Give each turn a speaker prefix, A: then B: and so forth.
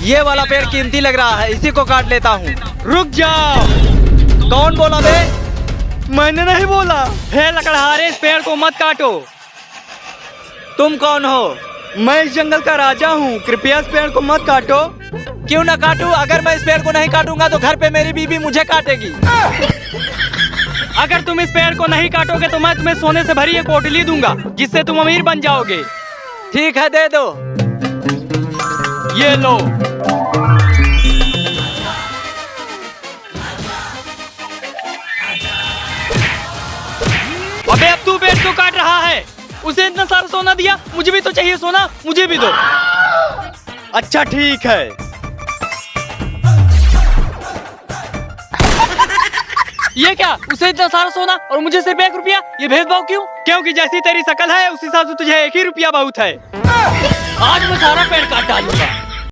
A: ये वाला पेड़ कीमती लग रहा है, इसी को काट लेता हूँ।
B: रुक जाओ।
A: कौन बोला बे?
B: मैंने नहीं बोला। हे लकड़हारे, इस पेड़ को मत काटो।
A: तुम कौन हो?
B: मैं इस जंगल का राजा हूँ, कृपया इस पेड़ को मत काटो।
A: क्यों ना काटूं? अगर मैं इस पेड़ को नहीं काटूंगा तो घर पे मेरी बीवी मुझे काटेगी।
B: अगर तुम इस पेड़ को नहीं काटोगे तो मैं तुम्हें सोने से भरी एक पोटली दूंगा, जिससे तुम अमीर बन जाओगे।
A: ठीक है, दे दो।
B: ये लो। अबे अब तू पेड़ क्यों काट रहा है? उसे इतना सारा सोना दिया, मुझे भी तो चाहिए सोना, मुझे भी दो। अच्छा ठीक है। ये क्या? उसे इतना सारा सोना और मुझे सिर्फ 1 रुपया? ये भेदभाव क्यों? क्योंकि जैसी तेरी शकल है उस हिसाब से तुझे 1 ही रुपया बहुत है। आज मैं सारा पेड़ काट डालूंगा।